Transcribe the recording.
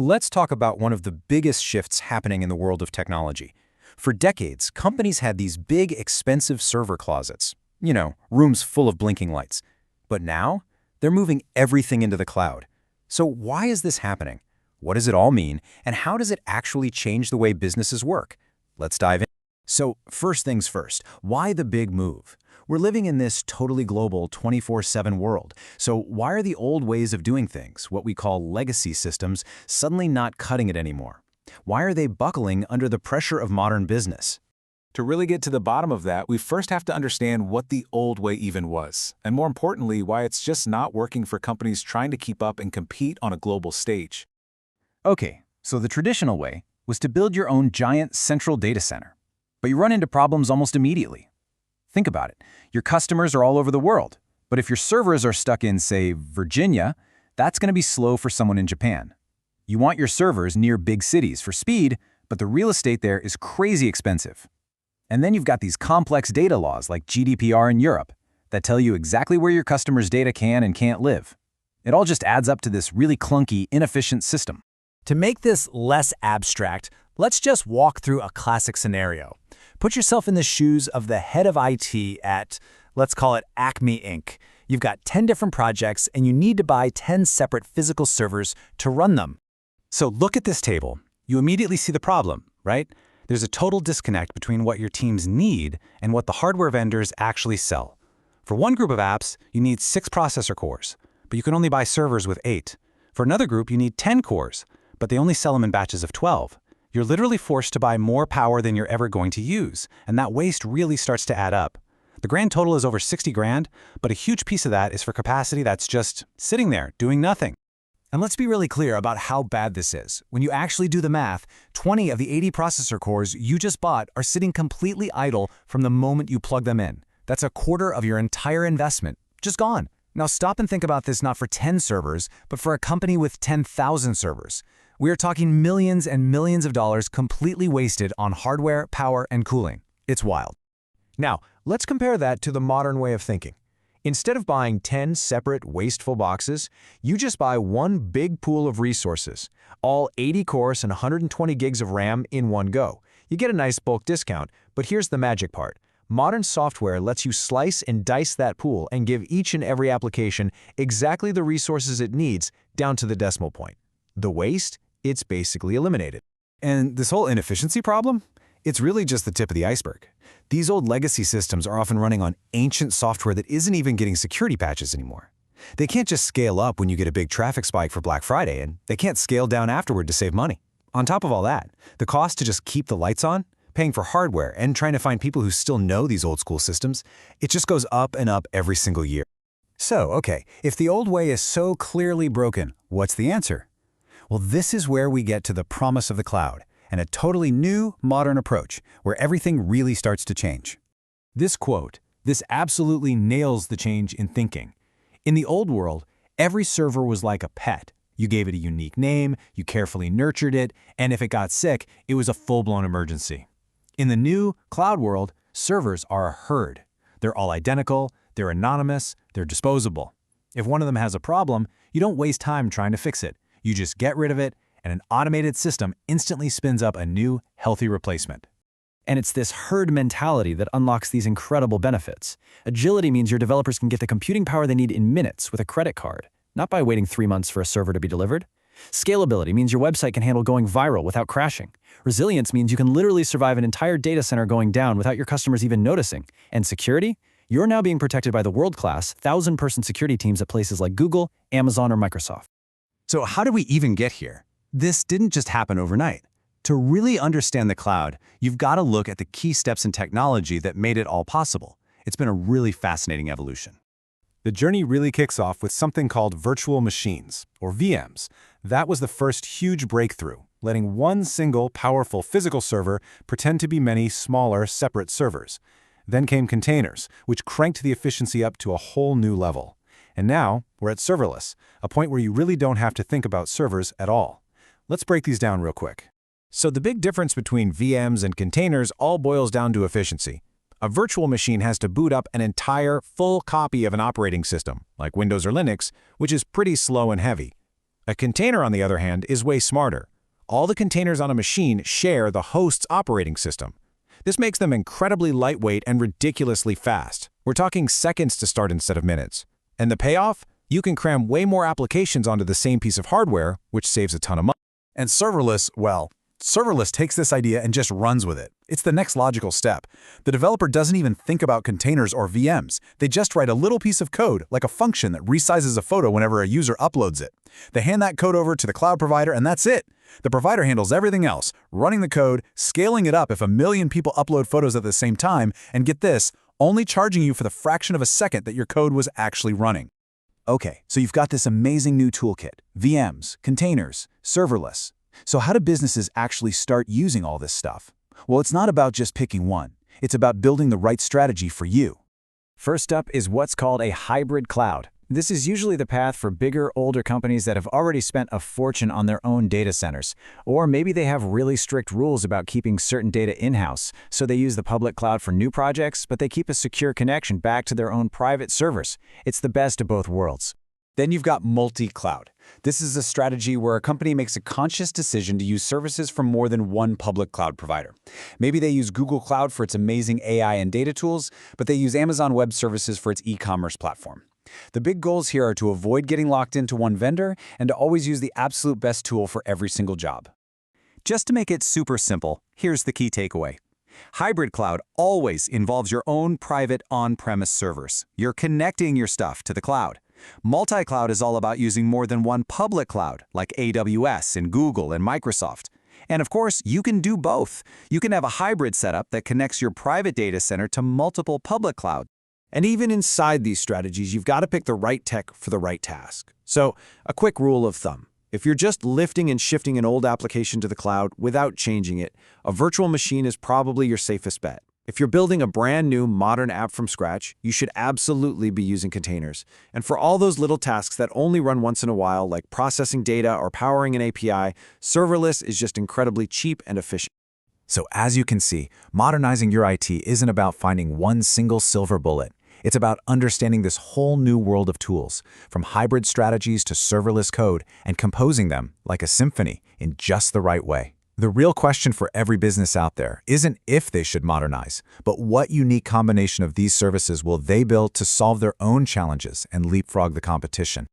Let's talk about one of the biggest shifts happening in the world of technology. For decades, companies had these big, expensive server closets. Rooms full of blinking lights. But now, they're moving everything into the cloud. So why is this happening? What does it all mean? And how does it actually change the way businesses work? Let's dive in. So first things first, why the big move? We're living in this totally global 24/7 world. So why are the old ways of doing things, what we call legacy systems, suddenly not cutting it anymore? Why are they buckling under the pressure of modern business? To really get to the bottom of that, we first have to understand what the old way even was, and more importantly, why it's just not working for companies trying to keep up and compete on a global stage. Okay, so the traditional way was to build your own giant central data center. But you run into problems almost immediately. Think about it. Your customers are all over the world. But if your servers are stuck in, say, Virginia, that's going to be slow for someone in Japan. You want your servers near big cities for speed, but the real estate there is crazy expensive. And then you've got these complex data laws like GDPR in Europe that tell you exactly where your customers' data can and can't live. It all just adds up to this really clunky, inefficient system. To make this less abstract, let's just walk through a classic scenario. Put yourself in the shoes of the head of IT at, let's call it Acme Inc. You've got 10 different projects and you need to buy 10 separate physical servers to run them. So look at this table. You immediately see the problem, right? There's a total disconnect between what your teams need and what the hardware vendors actually sell. For one group of apps, you need 6 processor cores, but you can only buy servers with 8. For another group, you need 10 cores, but they only sell them in batches of 12. You're literally forced to buy more power than you're ever going to use, and that waste really starts to add up. The grand total is over 60 grand, but a huge piece of that is for capacity that's just sitting there, doing nothing. And let's be really clear about how bad this is. When you actually do the math, 20 of the 80 processor cores you just bought are sitting completely idle from the moment you plug them in. That's a quarter of your entire investment, just gone. Now stop and think about this not for 10 servers, but for a company with 10,000 servers. We are talking millions and millions of dollars completely wasted on hardware, power, and cooling. It's wild. Now, let's compare that to the modern way of thinking. Instead of buying 10 separate, wasteful boxes, you just buy one big pool of resources, all 80 cores and 120 gigs of RAM in one go. You get a nice bulk discount, but here's the magic part. Modern software lets you slice and dice that pool and give each and every application exactly the resources it needs down to the decimal point. The waste? It's basically eliminated. And this whole inefficiency problem? It's really just the tip of the iceberg. These old legacy systems are often running on ancient software that isn't even getting security patches anymore. They can't just scale up when you get a big traffic spike for Black Friday, and they can't scale down afterward to save money. On top of all that, the cost to just keep the lights on, paying for hardware, and trying to find people who still know these old school systems, it just goes up and up every single year. So, okay, if the old way is so clearly broken, what's the answer? Well, this is where we get to the promise of the cloud, and a totally new, modern approach, where everything really starts to change. This quote, this absolutely nails the change in thinking. In the old world, every server was like a pet. You gave it a unique name, you carefully nurtured it, and if it got sick, it was a full-blown emergency. In the new cloud world, servers are a herd. They're all identical, they're anonymous, they're disposable. If one of them has a problem, you don't waste time trying to fix it. You just get rid of it, and an automated system instantly spins up a new, healthy replacement. And it's this herd mentality that unlocks these incredible benefits. Agility means your developers can get the computing power they need in minutes with a credit card, not by waiting 3 months for a server to be delivered. Scalability means your website can handle going viral without crashing. Resilience means you can literally survive an entire data center going down without your customers even noticing. And security? You're now being protected by the world-class, 1,000-person security teams at places like Google, Amazon, or Microsoft. So how did we even get here? This didn't just happen overnight. To really understand the cloud, you've got to look at the key steps in technology that made it all possible. It's been a really fascinating evolution. The journey really kicks off with something called virtual machines, or VMs. That was the first huge breakthrough, letting one single, powerful physical server pretend to be many smaller, separate servers. Then came containers, which cranked the efficiency up to a whole new level. And now, we're at serverless, a point where you really don't have to think about servers at all. Let's break these down real quick. So the big difference between VMs and containers all boils down to efficiency. A virtual machine has to boot up an entire, full copy of an operating system, like Windows or Linux, which is pretty slow and heavy. A container, on the other hand, is way smarter. All the containers on a machine share the host's operating system. This makes them incredibly lightweight and ridiculously fast. We're talking seconds to start instead of minutes. And the payoff? You can cram way more applications onto the same piece of hardware, which saves a ton of money. And serverless, well, serverless takes this idea and just runs with it. It's the next logical step. The developer doesn't even think about containers or VMs. They just write a little piece of code, like a function that resizes a photo whenever a user uploads it. They hand that code over to the cloud provider, and that's it. The provider handles everything else, running the code, scaling it up if 1 million people upload photos at the same time, and get this, only charging you for the fraction of a second that your code was actually running. Okay, so you've got this amazing new toolkit: VMs, containers, serverless. So how do businesses actually start using all this stuff? Well, it's not about just picking one. It's about building the right strategy for you. First up is what's called a hybrid cloud. This is usually the path for bigger, older companies that have already spent a fortune on their own data centers. Or maybe they have really strict rules about keeping certain data in-house, so they use the public cloud for new projects, but they keep a secure connection back to their own private servers. It's the best of both worlds. Then you've got multi-cloud. This is a strategy where a company makes a conscious decision to use services from more than one public cloud provider. Maybe they use Google Cloud for its amazing AI and data tools, but they use Amazon Web Services for its e-commerce platform. The big goals here are to avoid getting locked into one vendor and to always use the absolute best tool for every single job. Just to make it super simple, here's the key takeaway. Hybrid cloud always involves your own private on-premise servers. You're connecting your stuff to the cloud. Multi-cloud is all about using more than one public cloud, like AWS and Google and Microsoft. And of course, you can do both. You can have a hybrid setup that connects your private data center to multiple public clouds. And even inside these strategies, you've got to pick the right tech for the right task. So, a quick rule of thumb. If you're just lifting and shifting an old application to the cloud without changing it, a virtual machine is probably your safest bet. If you're building a brand new modern app from scratch, you should absolutely be using containers. And for all those little tasks that only run once in a while, like processing data or powering an API, serverless is just incredibly cheap and efficient. So as you can see, modernizing your IT isn't about finding one single silver bullet. It's about understanding this whole new world of tools, from hybrid strategies to serverless code, and composing them like a symphony in just the right way. The real question for every business out there isn't if they should modernize, but what unique combination of these services will they build to solve their own challenges and leapfrog the competition.